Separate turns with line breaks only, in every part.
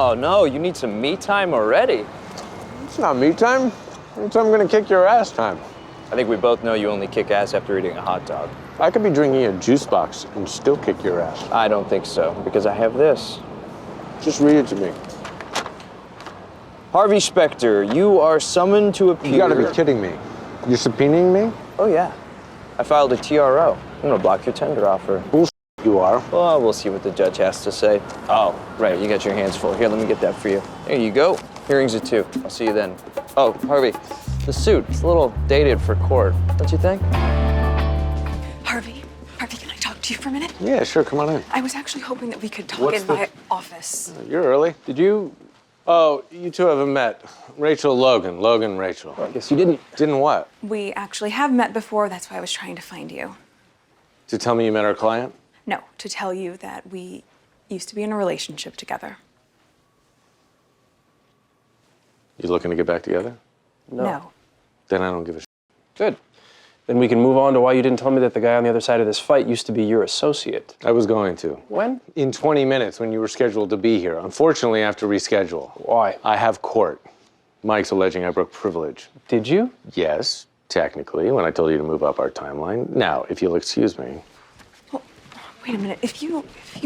Oh, no, you need some me time already.
It's not me time. It's I'm gonna kick your ass time.
I think we both know you only kick ass after eating a hot dog.
I could be drinking a juice box and still kick your ass.
I don't think so, because I have this.
Just read it to me.
Harvey Specter, you are summoned to appear.
You gotta be kidding me. You're subpoenaing me?
Oh, yeah. I filed a TRO. I'm gonna block your tender offer.
Bullshit you are.
Well, we'll see what the judge has to say. Oh, right, you got your hands full. Here, let me get that for you. There you go. Hearings at 2. I'll see you then. Oh, Harvey, the suit, it's a little dated for court, don't you think?
Harvey, can I talk to you for a minute?
Yeah, sure, come on in.
I was actually hoping that we could talk in my office.
You're early. Did you? Oh, you two haven't met. Rachel, Logan, Rachel.
Well, I guess you didn't.
Didn't what?
We actually have met before, that's why I was trying to find you.
To tell me you met our client?
No, to tell you that we used to be in a relationship together.
You looking to get back together?
No.
Then I don't give a shit.
Good. Then we can move on to why you didn't tell me that the guy on the other side of this fight used to be your associate.
I was going to.
When?
In 20 minutes when you were scheduled to be here. Unfortunately, I have to reschedule.
Why?
I have court. Mike's alleging I broke privilege.
Did you?
Yes, technically, when I told you to move up our timeline. Now, if you'll excuse me.
Well, wait a minute. If you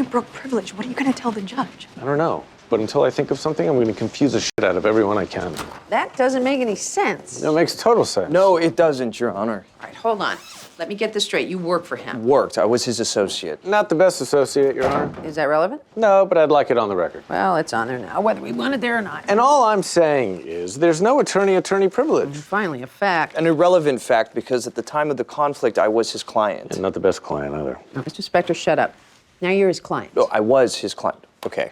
broke privilege, what are you going to tell the judge?
I don't know. But until I think of something, I'm going to confuse the shit out of everyone I can.
That doesn't make any sense.
That makes total sense.
No, it doesn't, Your Honor.
All right, hold on. Let me get this straight. You work for him.
Worked. I was his associate.
Not the best associate, Your Honor.
Is that relevant?
No, but I'd like it on the record.
Well, it's on there now, whether we want it there or not.
And all I'm saying is there's no attorney-attorney privilege.
Finally, a fact.
An irrelevant fact, because at the time of the conflict, I was his client.
And not the best client either.
Now, Mr. Specter, shut up. Now you're his client.
No, I was his client. Okay.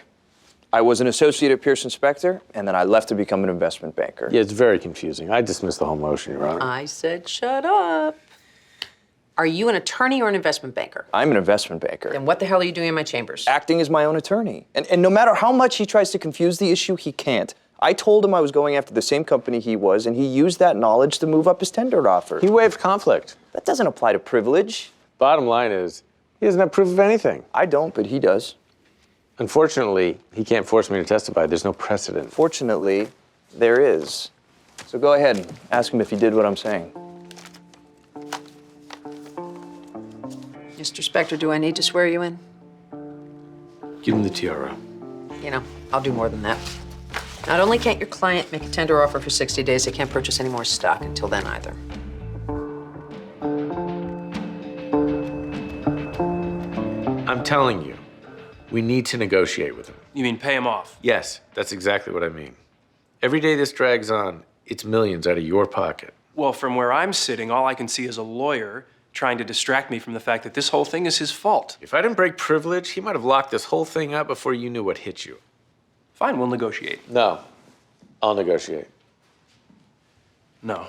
I was an associate at Pearson Specter, and then I left to become an investment banker.
Yeah, it's very confusing. I dismiss the whole motion, Your Honor.
I said shut up. Are you an attorney or an investment banker?
I'm an investment banker.
Then what the hell are you doing in my chambers?
Acting as my own attorney. And no matter how much he tries to confuse the issue, he can't. I told him I was going after the same company he was, and he used that knowledge to move up his tender offer.
He waived conflict.
That doesn't apply to privilege.
Bottom line is, he doesn't have proof of anything.
I don't, but he does.
Unfortunately, he can't force me to testify. There's no precedent.
Fortunately, there is. So go ahead and ask him if he did what I'm saying.
Mr. Specter, do I need to swear you in?
Give him the TRO.
You know, I'll do more than that. Not only can't your client make a tender offer for 60 days, they can't purchase any more stock until then either.
I'm telling you, we need to negotiate with him.
You mean pay him off?
Yes, that's exactly what I mean. Every day this drags on, it's millions out of your pocket.
Well, from where I'm sitting, all I can see is a lawyer trying to distract me from the fact that this whole thing is his fault.
If I didn't break privilege, he might have locked this whole thing up before you knew what hit you.
Fine, we'll negotiate.
No, I'll negotiate.
No,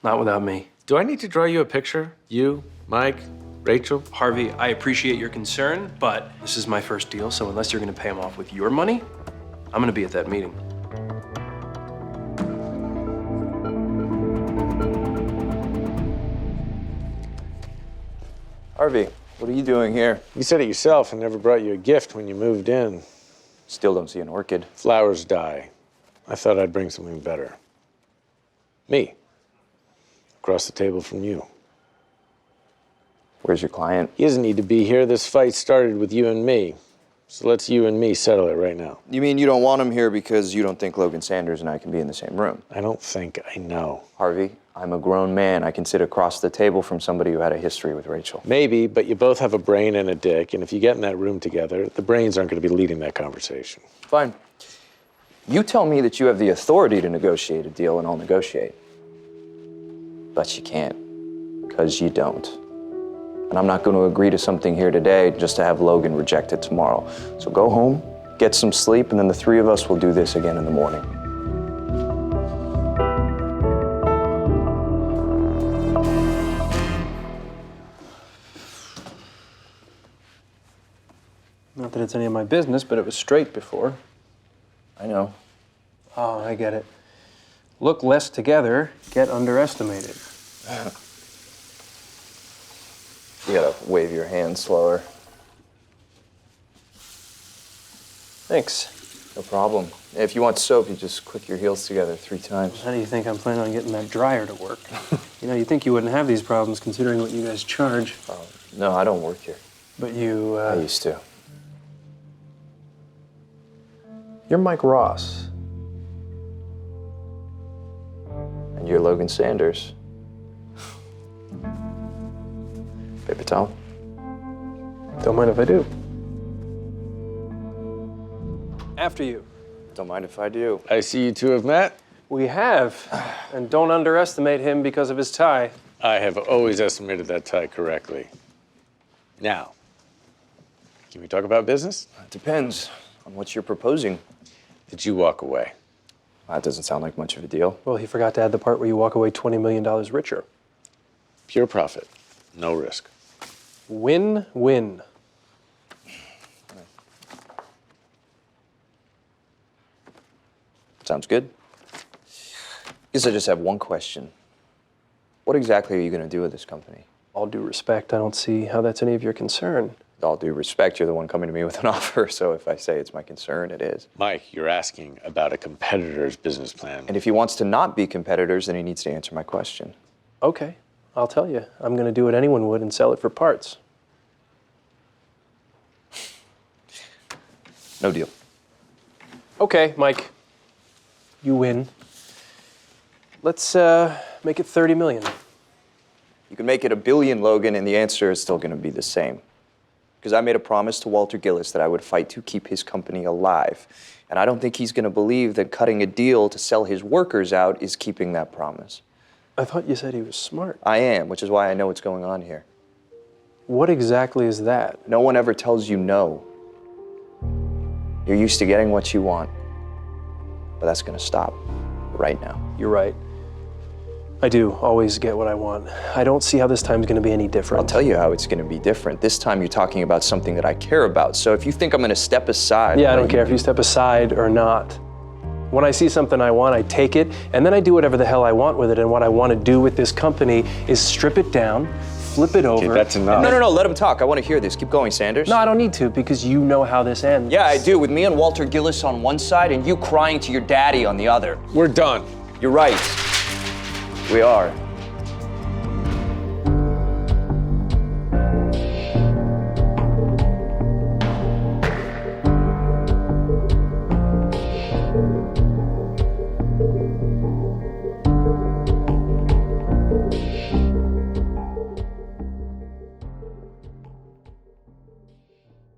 not without me.
Do I need to draw you a picture? You, Mike, Rachel?
Harvey, I appreciate your concern, but this is my first deal, so unless you're gonna pay him off with your money, I'm gonna be at that meeting.
Harvey, what are you doing here?
You said it yourself and never brought you a gift when you moved in.
Still don't see an orchid.
Flowers die. I thought I'd bring something better. Me. Across the table from you.
Where's your client?
He doesn't need to be here. This fight started with you and me. So let's you and me settle it right now.
You mean you don't want him here because you don't think Logan Sanders and I can be in the same room?
I don't think I know.
Harvey, I'm a grown man. I can sit across the table from somebody who had a history with Rachel.
Maybe, but you both have a brain and a dick, and if you get in that room together, the brains aren't going to be leading that conversation.
Fine. You tell me that you have the authority to negotiate a deal, and I'll negotiate. But you can't, because you don't. And I'm not going to agree to something here today just to have Logan reject it tomorrow. So go home, get some sleep, and then the three of us will do this again in the morning.
Not that it's any of my business, but it was straight before.
I know.
Oh, I get it. Look less together, get underestimated.
You gotta wave your hand slower.
Thanks.
No problem. If you want soap, you just click your heels together 3 times.
How do you think I'm planning on getting that dryer to work? You'd think you wouldn't have these problems considering what you guys charge.
No, I don't work here.
But you,
I used to.
You're Mike Ross.
And you're Logan Sanders. Paper towel?
Don't mind if I do. After you.
Don't mind if I do.
I see you two have met.
We have. And don't underestimate him because of his tie.
I have always estimated that tie correctly. Now, can we talk about business?
It depends on what you're proposing.
Did you walk away?
That doesn't sound like much of a deal.
Well, he forgot to add the part where you walk away $20 million richer.
Pure profit, no risk.
Win-win.
Sounds good. Guess I just have one question. What exactly are you going to do with this company?
All due respect, I don't see how that's any of your concern.
With all due respect, you're the one coming to me with an offer, so if I say it's my concern, it is.
Mike, you're asking about a competitor's business plan.
And if he wants to not be competitors, then he needs to answer my question.
Okay, I'll tell you. I'm going to do what anyone would and sell it for parts.
No deal.
Okay, Mike. You win. Let's make it 30 million.
You can make it $1 billion, Logan, and the answer is still going to be the same. Because I made a promise to Walter Gillis that I would fight to keep his company alive. And I don't think he's going to believe that cutting a deal to sell his workers out is keeping that promise.
I thought you said he was smart.
I am, which is why I know what's going on here.
What exactly is that?
No one ever tells you no. You're used to getting what you want. But that's going to stop right now.
You're right. I do always get what I want. I don't see how this time's going to be any different.
I'll tell you how it's going to be different. This time you're talking about something that I care about. So if you think I'm going to step aside...
Yeah, I don't care if you step aside or not. When I see something I want, I take it, and then I do whatever the hell I want with it. And what I want to do with this company is strip it down, flip it over.
Okay, that's enough.
No, let him talk. I want to hear this. Keep going, Sanders.
No, I don't need to, because you know how this ends.
Yeah, I do. With me and Walter Gillis on one side and you crying to your daddy on the other.
We're done.
You're right. We are.